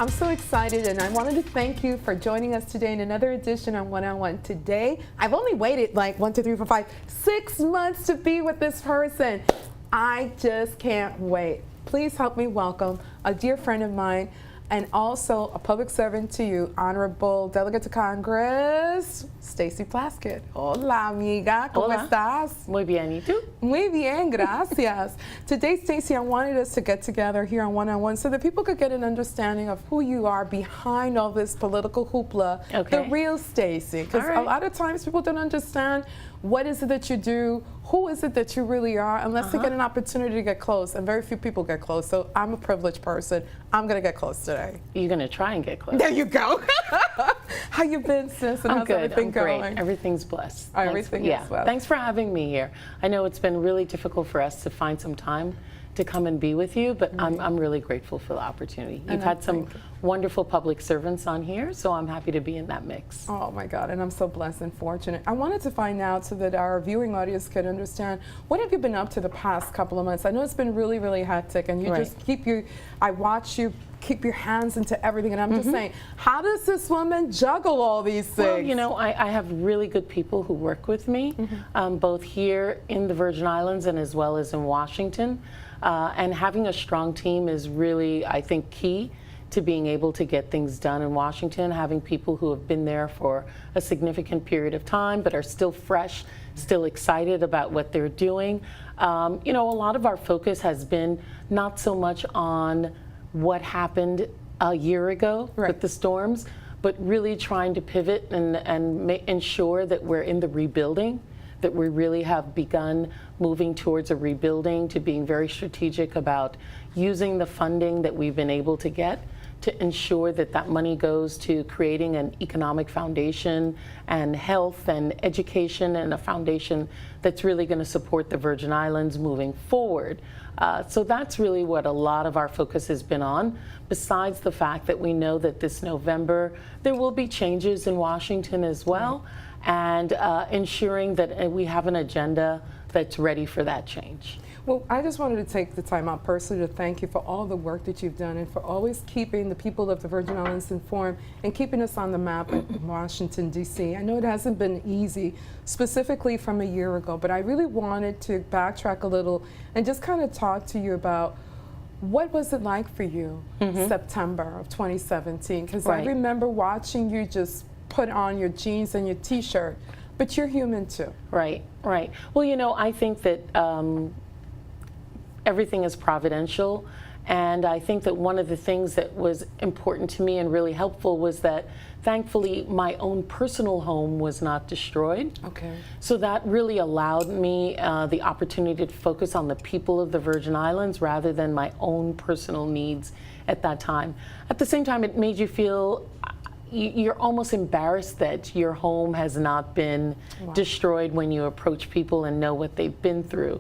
I'm so excited, and I wanted to thank you for joining us today in another edition on One-on-One Today. I've only waited like 1, 2, 3, 4, 5, 6 months to be with this person. I just can't wait. Please help me welcome a dear friend of mine and also a public servant to you, Honorable Delegate to Congress, Stacey Plaskett. Hola, amiga. ¿Cómo estás? Muy bien, ¿y tú? Muy bien, gracias. Today, Stacey, I wanted us to get together here on One-on-One so that people could get an understanding of who you are behind all this political hoopla, the real Stacey. Because a lot of times people don't understand what is it that you do, who is it that you really are, unless they get an opportunity to get close, and very few people get close. So I'm a privileged person. I'm going to get close today. You're going to try and get close. There you go. How you been, sis? And I'm how's good. everything going? Great. Everything's blessed. Everything is well. Thanks for having me here. I know it's been really difficult for us to find some time to come and be with you, but I'm really grateful for the opportunity. You've had some wonderful public servants on here, so I'm happy to be in that mix. Oh my God, and I'm so blessed and fortunate. I wanted to find out so that our viewing audience could understand, what have you been up to the past couple of months? I know it's been really, really hectic, and you just keep I watch you keep your hands into everything, and I'm just saying, how does this woman juggle all these things? Well, you know, I have really good people who work with me, both here in the Virgin Islands and as well as in Washington. And having a strong team is really, I think, key to being able to get things done in Washington. Having people who have been there for a significant period of time but are still fresh, still excited about what they're doing. You know, a lot of our focus has been not so much on what happened a year ago with the storms, but really trying to pivot and ensure that we're in the rebuilding, that we really have begun moving towards a rebuilding, to being very strategic about using the funding that we've been able to get to ensure that that money goes to creating an economic foundation and health and education, and a foundation that's really going to support the Virgin Islands moving forward. So that's really what a lot of our focus has been on, besides the fact that we know that this November there will be changes in Washington as well, and ensuring that we have an agenda that's ready for that change. Well, I just wanted to take the time out personally to thank you for all the work that you've done, and for always keeping the people of the Virgin Islands informed and keeping us on the map in Washington, D.C. I know it hasn't been easy, specifically from a year ago, but I really wanted to backtrack a little and just kind of talk to you about what was it like for you September of 2017, because I remember watching you just put on your jeans and your t-shirt, but you're human too. Right. Well, you know, I think that everything is providential, and I think that one of the things that was important to me and really helpful was that thankfully my own personal home was not destroyed. So that really allowed me the opportunity to focus on the people of the Virgin Islands rather than my own personal needs at that time. At the same time, it made you feel you're almost embarrassed that your home has not been destroyed when you approach people and know what they've been through.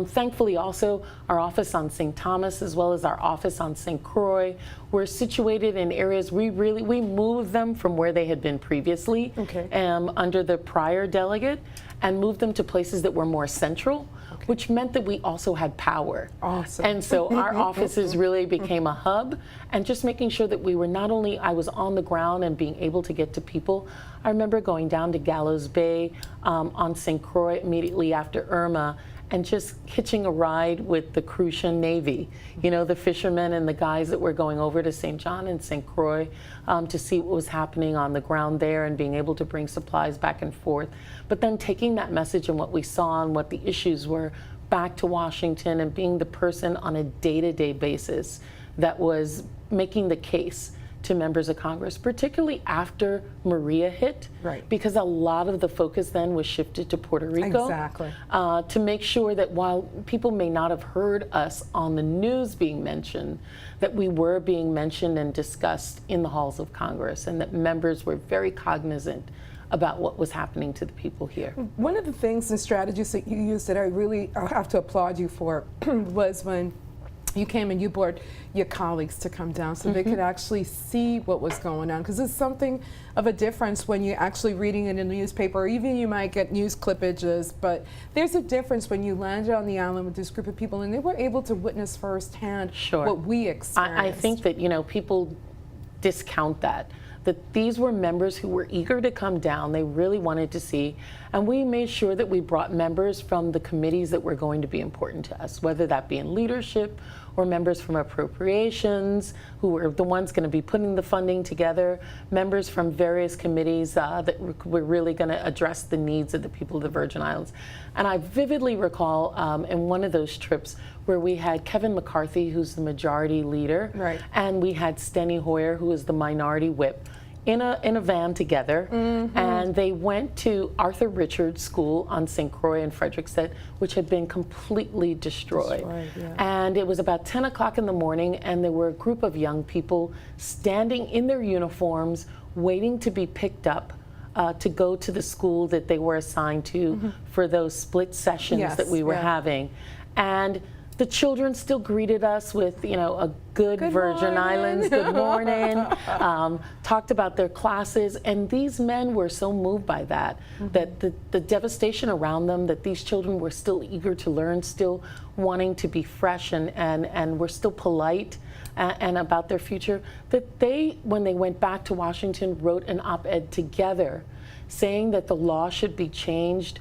Thankfully, also, our office on St. Thomas as well as our office on St. Croix were situated in areas we moved them from where they had been previously under the prior delegate, and moved them to places that were more central, which meant that we also had power. And so our offices really became a hub, and just making sure that we were not only, I was on the ground and being able to get to people. I remember going down to Gallows Bay on St. Croix immediately after Irma, and just hitching a ride with the Crucian Navy, you know, the fishermen and the guys that were going over to St. John and St. Croix to see what was happening on the ground there, and being able to bring supplies back and forth. But then taking that message and what we saw and what the issues were back to Washington, and being the person on a day-to-day basis that was making the case to members of Congress, particularly after Maria hit, because a lot of the focus then was shifted to Puerto Rico. To make sure that while people may not have heard us on the news being mentioned, that we were being mentioned and discussed in the halls of Congress, and that members were very cognizant about what was happening to the people here. One of the things and strategies that you used that I really have to applaud you for was when you came and you brought your colleagues to come down so they could actually see what was going on, because it's something of a difference when you're actually reading it in the newspaper, or even you might get news clippages, but there's a difference when you landed on the island with this group of people and they were able to witness firsthand what we experienced. I think that, you know, people discount that these were members who were eager to come down. They really wanted to see, and we made sure that we brought members from the committees that were going to be important to us, whether that be in leadership or members from appropriations, who were the ones going to be putting the funding together, members from various committees that were really going to address the needs of the people of the Virgin Islands. And I vividly recall in one of those trips where we had Kevin McCarthy, who's the majority leader, right, and we had Steny Hoyer, who is the minority whip, in a van together, and they went to Arthur Richards School on St. Croix in Frederiksted, which had been completely destroyed. Yeah. And it was about 10 o'clock in the morning, and there were a group of young people standing in their uniforms, waiting to be picked up to go to the school that they were assigned to for those split sessions that we were having. And the children still greeted us with, a good Virgin Islands, good morning, talked about their classes, and these men were so moved by that, that the devastation around them, that these children were still eager to learn, still wanting to be fresh and were still polite and about their future, that they, when they went back to Washington, wrote an op-ed together saying that the law should be changed,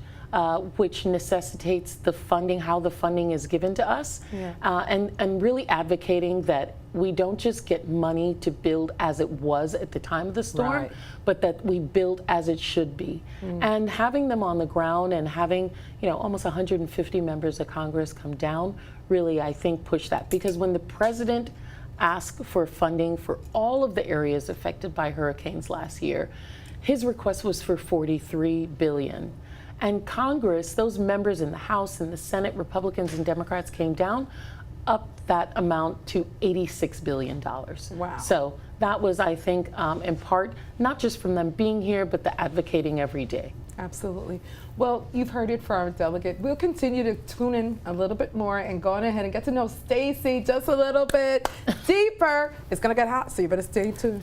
which necessitates the funding, how the funding is given to us, and really advocating that we don't just get money to build as it was at the time of the storm, but that we build as it should be. And having them on the ground and having, almost 150 members of Congress come down, really, I think, pushed that. Because when the president asked for funding for all of the areas affected by hurricanes last year, his request was for $43 billion. And Congress, those members in the House and the Senate, Republicans and Democrats, came down, up that amount to $86 billion. Wow. So that was, I think, in part, not just from them being here, but the advocating every day. Absolutely. Well, you've heard it from our delegate. We'll continue to tune in a little bit more and go on ahead and get to know Stacey just a little bit deeper. It's going to get hot, so you better stay tuned.